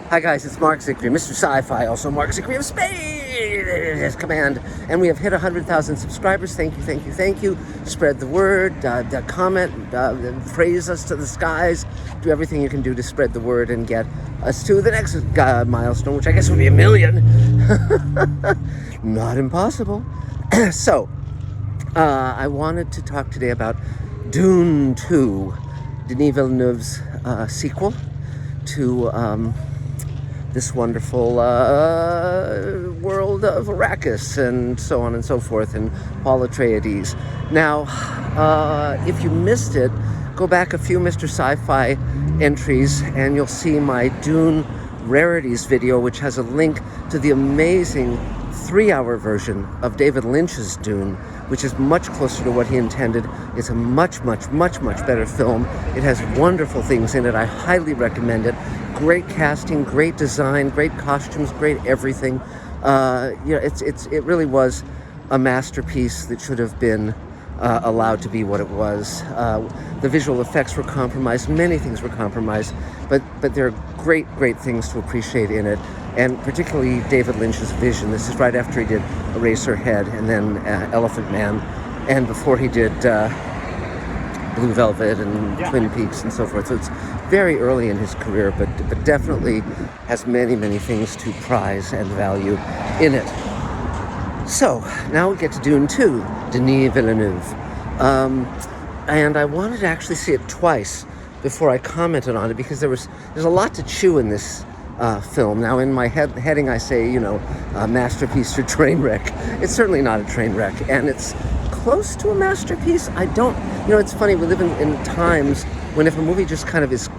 Hi guys, it's Mark Zickery, Mr. Sci-Fi, also Mark Zickery of Space Command, and we have hit 100,000 subscribers. Thank you, thank you, thank you. Spread the word, comment, praise us to the skies. Do everything you can do to spread the word and get us to the next milestone, which I guess would be 1 million. Not impossible. So, I wanted to talk today about Dune 2, Denis Villeneuve's sequel to this wonderful world of Arrakis and so on and so forth, and Paul Atreides. Now, if you missed it, go back a few Mr. Sci-Fi entries and you'll see my Dune Rarities video, which has a link to the amazing 3-hour version of David Lynch's Dune, which is much closer to what he intended. It's a much, much, much, much better film. It has wonderful things in it. I highly recommend it. Great casting, great design, great costumes, great everything. It really was a masterpiece that should have been allowed to be what it was. The visual effects were compromised. Many things were compromised, but there are great, great things to appreciate in it. And particularly David Lynch's vision. This is right after he did Eraserhead and then Elephant Man, and before he did Blue Velvet and Twin Peaks and so forth. So it's very early in his career, but definitely has many, many things to prize and value in it. So now we get to Dune 2, Denis Villeneuve. And I wanted to actually see it twice before I commented on it, because there's a lot to chew in this film. Now, in my heading, I say, masterpiece or train wreck. It's certainly not a train wreck, and it's close to a masterpiece. It's funny, we live in times when if a movie just kind of is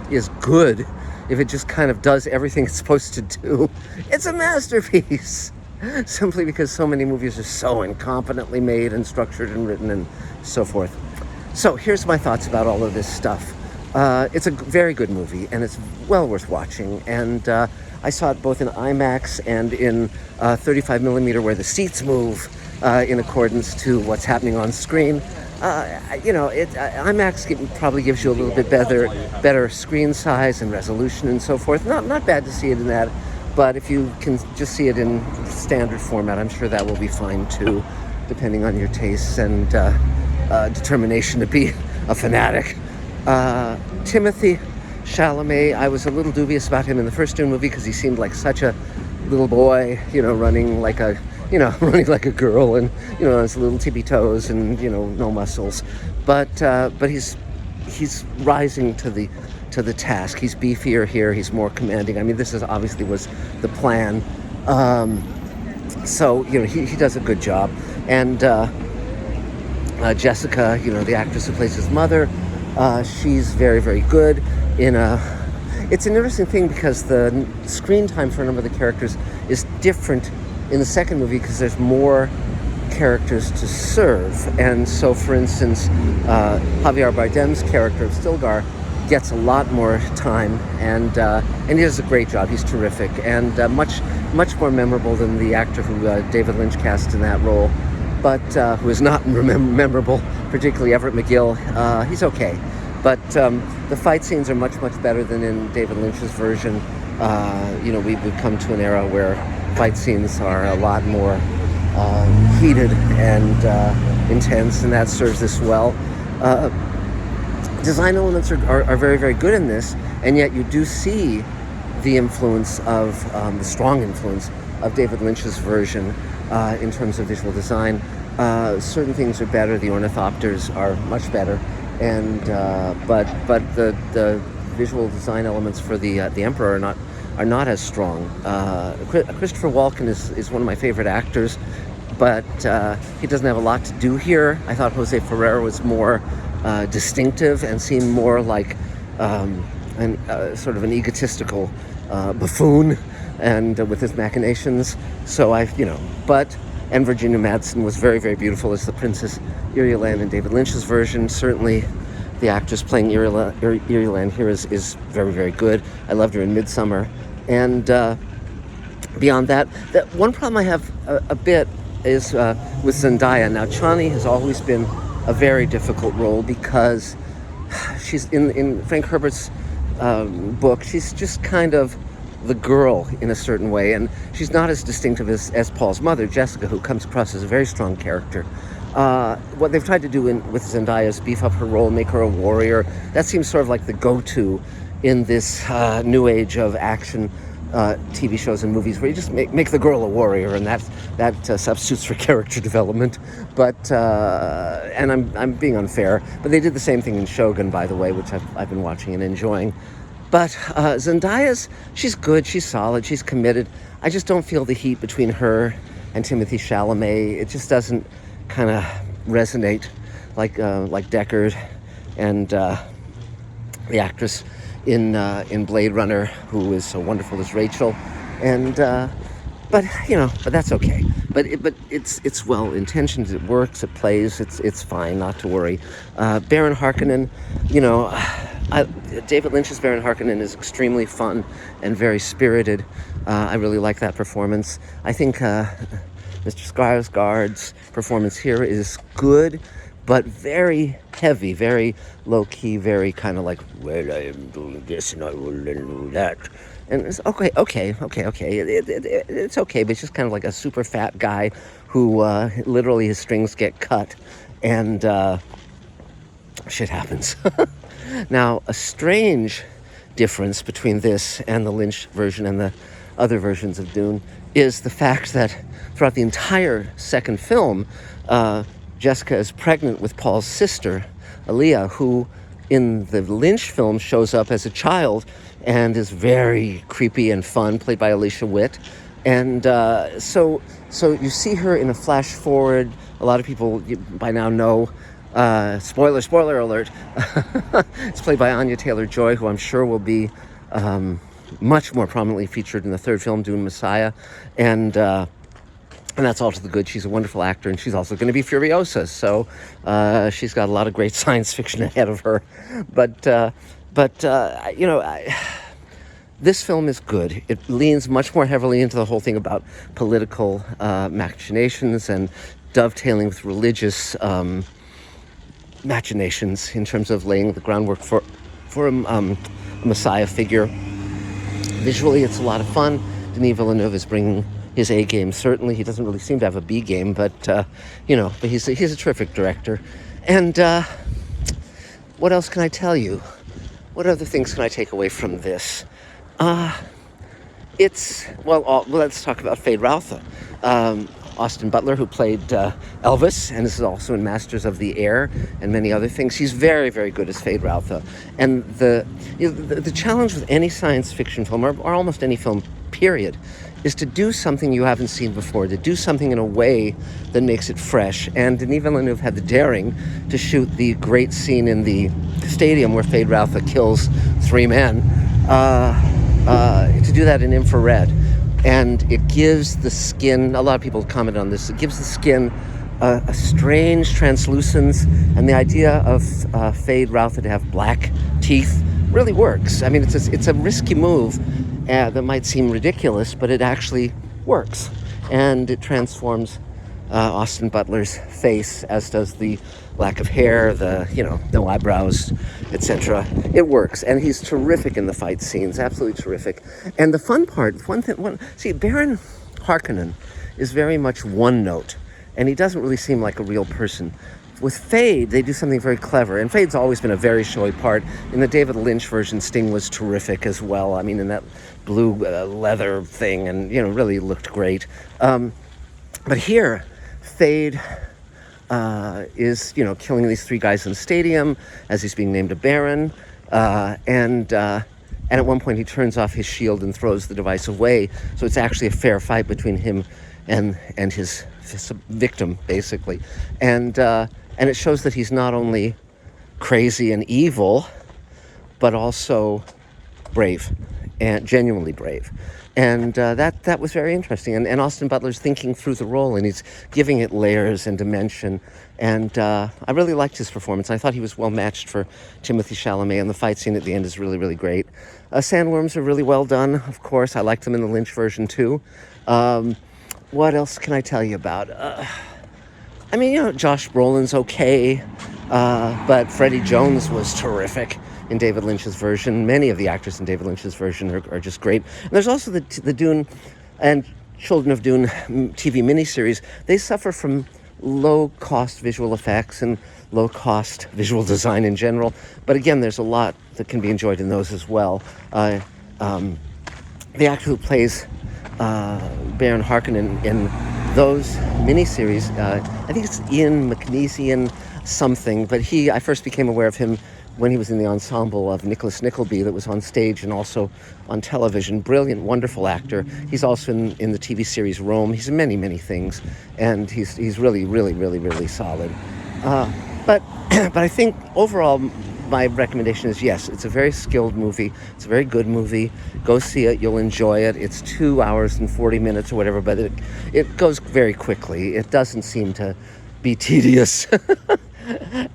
good, if it just kind of does everything it's supposed to do, it's a masterpiece. Simply because so many movies are so incompetently made and structured and written and so forth. So here's my thoughts about all of this stuff. It's a very good movie, and it's well worth watching. And I saw it both in IMAX and in 35 millimeter, where the seats move in accordance to what's happening on screen. IMAX probably gives you a little bit better screen size and resolution and so forth. Not bad to see it in that, but if you can just see it in standard format, I'm sure that will be fine too, depending on your tastes and determination to be a fanatic. Timothée Chalamet, I was a little dubious about him in the first Dune movie because he seemed like such a little boy, running like a girl, and his little tippy toes and no muscles. But he's rising to the task. He's beefier here. He's more commanding. I mean, this obviously was the plan. So he does a good job. And Jessica, the actress who plays his mother, she's very, very good. It's an interesting thing because the screen time for a number of the characters is different in the second movie because there's more characters to serve. And so, for instance, Javier Bardem's character of Stilgar gets a lot more time, and he does a great job. He's terrific, and much more memorable than the actor who David Lynch cast in that role, but who is not memorable, particularly Everett McGill. He's okay, but the fight scenes are much better than in David Lynch's version. We've come to an era where fight scenes are a lot more heated and intense, and that serves this well. Design elements are very, very good in this, and yet you do see the influence of the strong influence of David Lynch's version in terms of visual design. Certain things are better. The ornithopters are much better, and but the visual design elements for the Emperor are not as strong. Christopher Walken is one of my favorite actors, but he doesn't have a lot to do here. I thought Jose Ferrer was more distinctive and seemed more like sort of an egotistical buffoon, and with his machinations. So and Virginia Madsen was very, very beautiful as the Princess Irulan in David Lynch's version. Certainly, the actress playing Irulan here is very, very good. I loved her in Midsummer. And beyond that, one problem I have a bit is with Zendaya. Now, Chani has always been a very difficult role because she's in Frank Herbert's book. She's just kind of the girl in a certain way, and she's not as distinctive as Paul's mother, Jessica, who comes across as a very strong character. What they've tried to do with Zendaya is beef up her role, make her a warrior. That seems sort of like the go-to in this new age of action TV shows and movies, where you just make the girl a warrior, and that substitutes for character development. But and I'm being unfair, but they did the same thing in Shogun, by the way, which I've been watching and enjoying. But she's good, she's solid, she's committed. I just don't feel the heat between her and Timothée Chalamet. It just doesn't kind of resonate like Deckard and the actress in Blade Runner, who is so wonderful as Rachel. And but that's okay. But it's well intentioned. It works. It plays. It's fine. Not to worry. Baron Harkonnen, David Lynch's Baron Harkonnen is extremely fun and very spirited. I really like that performance. I think Mr. Skarsgård's performance here is good, but very heavy, very low-key, very kind of like, well, I am doing this and I will do that. And it's okay. It's okay, but it's just kind of like a super fat guy who literally his strings get cut and shit happens. Now, a strange difference between this and the Lynch version and the other versions of Dune is the fact that throughout the entire second film, Jessica is pregnant with Paul's sister, Aaliyah, who in the Lynch film shows up as a child and is very creepy and fun, played by Alicia Witt. And so you see her in a flash forward. A lot of people by now know, spoiler alert, it's played by Anya Taylor-Joy, who I'm sure will be much more prominently featured in the third film, Dune Messiah. And that's all to the good. She's a wonderful actor, and she's also going to be Furiosa. So she's got a lot of great science fiction ahead of her. But this film is good. It leans much more heavily into the whole thing about political machinations and dovetailing with religious machinations in terms of laying the groundwork for a Messiah figure. Visually, it's a lot of fun. Denis Villeneuve is bringing his A game. Certainly, he doesn't really seem to have a B game, but but he's a terrific director. And what else can I tell you? What other things can I take away from this? Let's talk about Fade Routha. Austin Butler, who played Elvis, and is also in Masters of the Air and many other things. He's very, very good as Fade Routha. And the challenge with any science fiction film, or almost any film, period, is to do something you haven't seen before, to do something in a way that makes it fresh. And Denis Villeneuve had the daring to shoot the great scene in the stadium where Fade Routha kills 3 men, to do that in infrared. And it gives the skin, a lot of people comment on this, it gives the skin a strange translucence, and the idea of Fade Routha to have black teeth really works. I mean, it's a risky move that might seem ridiculous, but it actually works. And it transforms Austin Butler's face, as does the lack of hair, no eyebrows, etc. It works, and he's terrific in the fight scenes, absolutely terrific. And the fun part, Baron Harkonnen is very much one note, and he doesn't really seem like a real person. With Fade, they do something very clever, and Fade's always been a very showy part. In the David Lynch version, Sting was terrific as well. I mean, in that blue leather thing, and really looked great. But here, Fade is killing these 3 guys in the stadium as he's being named a baron, and at one point he turns off his shield and throws the device away. So it's actually a fair fight between him and his victim, basically, and it shows that he's not only crazy and evil, but also brave, and genuinely brave. And that was very interesting. And Austin Butler's thinking through the role, and he's giving it layers and dimension. And I really liked his performance. I thought he was well matched for Timothée Chalamet, and the fight scene at the end is really, really great. Sandworms are really well done, of course. I liked them in the Lynch version too. What else can I tell you about? Josh Brolin's okay, but Freddie Jones was terrific. in David Lynch's version. Many of the actors in David Lynch's version are just great. And there's also the Dune and Children of Dune TV miniseries. They suffer from low-cost visual effects and low-cost visual design in general. But again, there's a lot that can be enjoyed in those as well. The actor who plays Baron Harkonnen in those miniseries, I think it's Ian McNeesian something, but I first became aware of him when he was in the ensemble of Nicholas Nickleby that was on stage and also on television. Brilliant, wonderful actor. He's also in the TV series Rome. He's in many, many things, and he's really, really, really, really solid. But I think overall, my recommendation is yes, it's a very skilled movie. It's a very good movie. Go see it. You'll enjoy it. It's 2 hours and 40 minutes or whatever, but it goes very quickly. It doesn't seem to be tedious.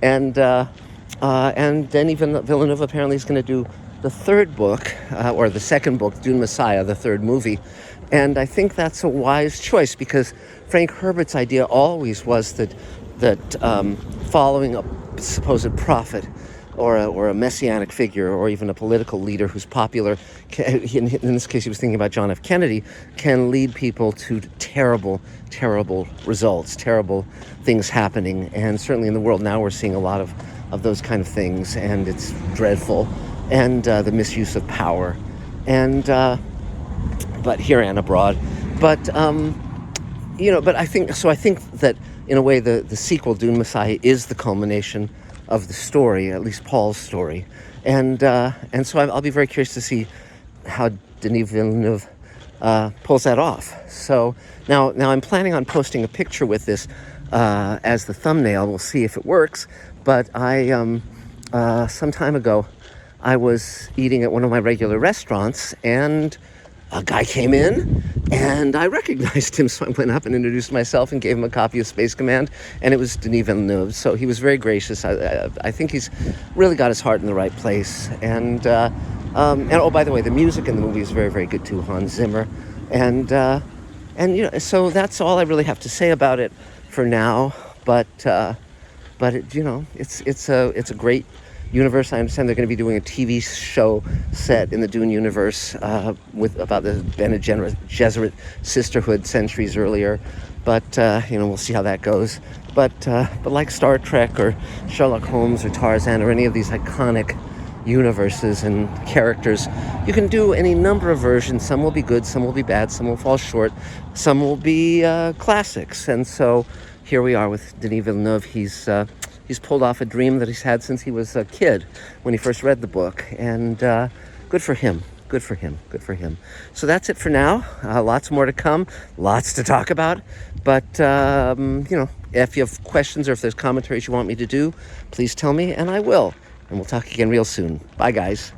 And Denis Villeneuve apparently is going to do the third book, or the second book, Dune Messiah, the third movie. And I think that's a wise choice, because Frank Herbert's idea always was that following a supposed prophet or a messianic figure or even a political leader who's popular, in this case he was thinking about John F. Kennedy, can lead people to terrible, terrible results, terrible things happening. And certainly in the world now we're seeing a lot of those kind of things, and it's dreadful. And the misuse of power, and but here and abroad. But but I think that in a way the sequel, Dune Messiah, is the culmination of the story, at least Paul's story, and so I'll be very curious to see how Denis Villeneuve pulls that off. So now I'm planning on posting a picture with this as the thumbnail. We'll see if it works. But I some time ago, I was eating at one of my regular restaurants, and a guy came in, and I recognized him, so I went up and introduced myself and gave him a copy of Space Command, and it was Denis Villeneuve. So he was very gracious. I think he's really got his heart in the right place. And oh, by the way, the music in the movie is very, very good too, Hans Zimmer. And so that's all I really have to say about it for now. But it's a great universe. I understand they're going to be doing a TV show set in the Dune universe about the Bene Gesserit sisterhood centuries earlier. But we'll see how that goes. But like Star Trek or Sherlock Holmes or Tarzan or any of these iconic universes and characters, you can do any number of versions. Some will be good, some will be bad, some will fall short, some will be classics. And so here we are with Denis Villeneuve. He's pulled off a dream that he's had since he was a kid when he first read the book, and good for him. Good for him. Good for him. So that's it for now. Lots more to come. Lots to talk about. But if you have questions or if there's commentaries you want me to do, please tell me, and I will. And we'll talk again real soon. Bye, guys.